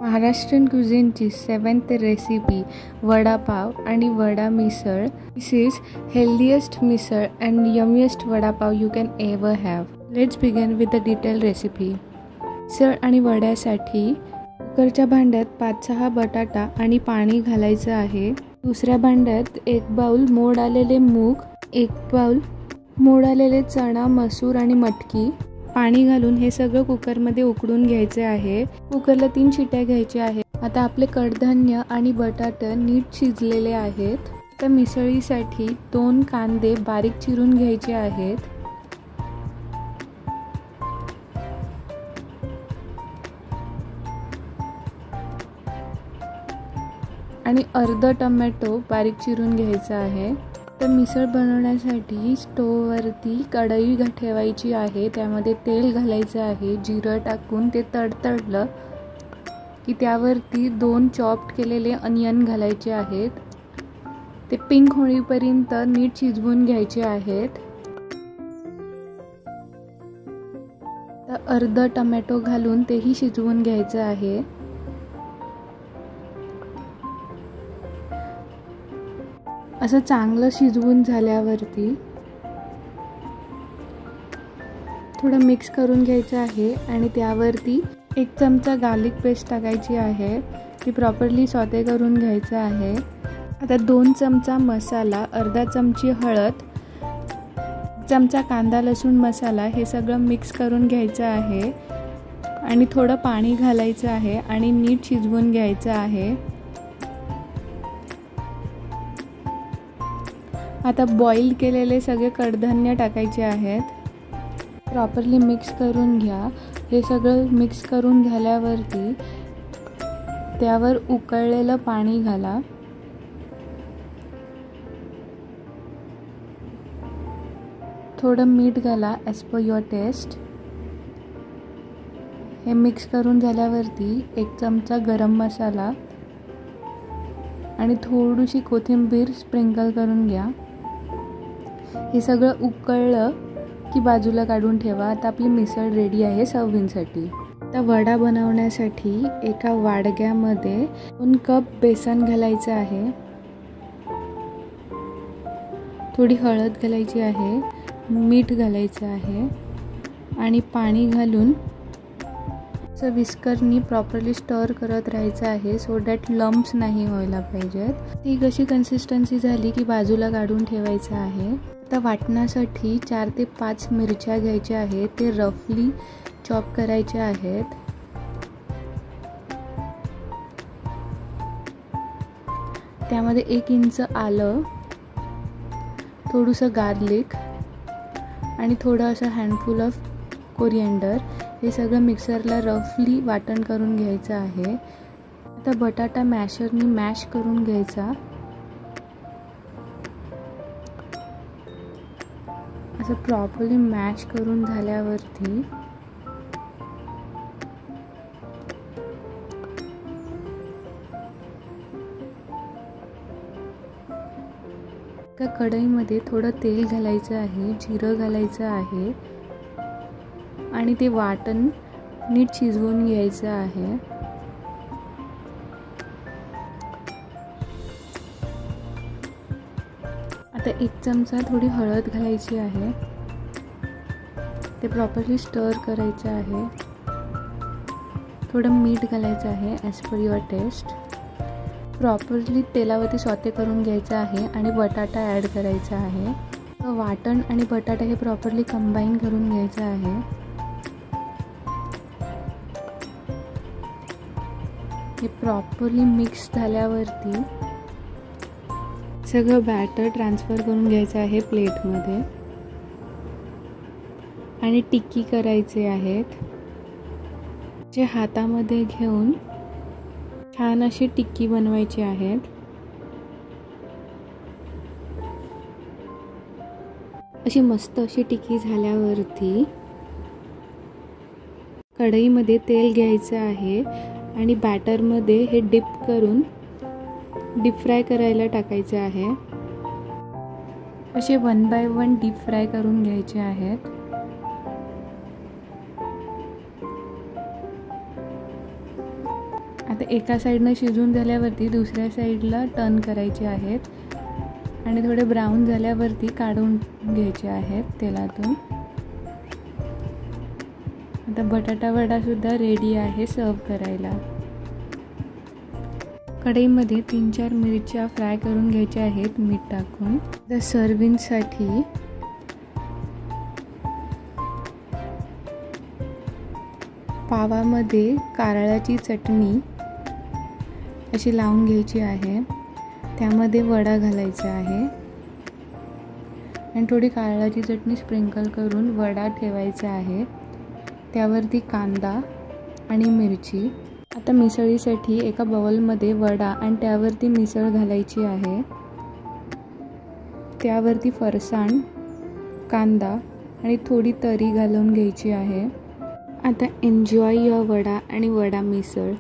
Maharashtrian क्युझिनची 7th recipe vada pav आणि vada misal. This is healthiest misal and yummiest vada pav you can ever have. Let's begin with the detail recipe. Misal आणि वड्यासाठी कुकरच्या भांड्यात 5-6 बटाटा आणि पाणी घालायचं आहे. दुसऱ्या भांड्यात 1 बाउल मोड आलेले मूग, 1 बाउल मोड आलेले चणा, मसूर आणि मटकी पाणी घालून हे सगळं कुकरमध्ये उकडून घ्यायचे आहे. कुकरला 3 शिट्या घ्यायच्या आहेत. आता आपले कडधान्य आणि बटाटे नीट शिजलेले आहेत. आता मिसळीसाठी 2 कांदे बारीक चिरून घ्यायचे आहेत. आणि अर्धा टोमॅटो बारीक चिरून घ्यायचा आहे. तर मिसळ बनवण्यासाठी स्टोववरती कढई ठेवायची आहे. त्यामध्ये तेल घालायचं आहे. जिरं टाकून ते तडतडलं की त्यावरती 2 चॉप्ड केलेले अनियन घालायचे आहेत. ते पिंक होईपर्यंत नीट शिजवून घ्यायचे आहेत. तर अर्धा टोमॅटो घालून तेही शिजवून घ्यायचं आहे. असं चांगलं शिजवून झाल्यावरती थोडं मिक्स करून घ्यायचं आहे आणि त्यावरती 1 चमचा गार्लिक पेस्ट टाकायची आहे. ती प्रॉपरली सॉते करून घ्यायचं आहे. आता 2 चमचा मसाला, अर्धा चमची हळद, 1 चमचा कांदा लसूण मसाला हे सगळं मिक्स करून घ्यायचं आहे आणि थोडं पाणी घालायचं आहे आणि नीट शिजवून घ्यायचं आहे. आता बॉईल केलेले सगळे कडधान्य टाकायचे आहेत. प्रॉपरली मिक्स करून घ्या. हे सगळं मिक्स करून झाल्यावरती त्यावर उकळलेलं पाणी घाला. थोडं मीठ घाला ॲज पर युअर टेस्ट. हे मिक्स करून झाल्यावरती 1 चमचा गरम मसाला आणि थोडीशी कोथिंबीर स्प्रिंकल करून घ्या. हे सगळं उकळलं की बाजूला काढून ठेवा. आता आपली मिसळ रेडी आहे सर्विंगसाठी. आता वडा बनवण्यासाठी एका वाडग्यामध्ये 2 कप बेसन घालायचं आहे. थोडी हळद घालायची आहे, मीठ घालायचं आहे आणि पाणी घालून असं विस्करनी प्रॉपरली स्टर करत राहायचं आहे सो दॅट लम्प्स नाही व्हायला पाहिजेत. ती कशी कन्सिस्टन्सी झाली की बाजूला काढून ठेवायचं आहे. आता वाटण्यासाठी 4 ते 5 मिरच्या घ्यायच्या आहेत. ते रफली चॉप करायचे आहेत. त्यामध्ये 1 इंच आलं, थोडंसं गार्लिक आणि थोडं असं हँडफुल ऑफ कोरिएंडर हे सगळं मिक्सरला रफली वाटण करून घ्यायचं आहे. आता बटाटा मॅशरनी मॅश करून घ्यायचा. असं प्रॉपरली मॅश करून झाल्यावरती एका कढईमध्ये थोडं तेल घालायचं आहे, जिरं घालायचं आहे आणि ते वाटण नीट शिजवून घ्यायचं आहे. आता 1 चमचा थोडी हळद घालायची आहे. ते प्रॉपरली स्टर करायचं आहे. थोडं मीठ घालायचं आहे as per your taste. Properly तेलावरती सॉते करून घ्यायचं आहे आणि बटाटा ॲड करायचा आहे. वाटण आणि बटाटा हे प्रॉपरली कंबाईन करून घ्यायचं आहे. हे प्रॉपरली मिक्स झाल्यावरती सगळं बॅटर ट्रान्सफर करून घ्यायचं आहे प्लेटमध्ये आणि टिक्की करायचे आहेत. जे हातामध्ये घेऊन छान अशी टिक्की बनवायची आहेत. अशी मस्त अशी टिक्की झाल्यावरती कढईमध्ये तेल घ्यायचं आहे आणि बॅटरमध्ये हे डिप करून डीप फ्राय करायला टाकायचे आहे. असे 1 बाय 1 डीप फ्राय करून घ्यायचे आहेत. आता एका साईडनं शिजून झाल्यावरती दुसऱ्या साईडला टर्न करायचे आहेत आणि थोडे ब्राऊन झाल्यावरती काढून घ्यायचे आहेत तेलातून. आता बटाटा वडासुद्धा रेडी आहे सर्व करायला. कढईमध्ये 3-4 मिरच्या फ्राय करून घ्यायच्या आहेत मीठ टाकून. आता सर्विंगसाठी पावामध्ये कारळाची चटणी अशी लावून घ्यायची आहे. त्यामध्ये वडा घालायचा आहे आणि थोडी कारळाची चटणी स्प्रिंकल करून वडा ठेवायचा आहे. त्यावरती कांदा आणि मिरची. आता मिसळीसाठी एका बाउलमध्ये वडा आणि त्यावरती मिसळ घालायची आहे. त्यावरती फरसाण, कांदा आणि थोडी तरी घालून घ्यायची आहे. आता एन्जॉय युअर वडा आणि वडा मिसळ.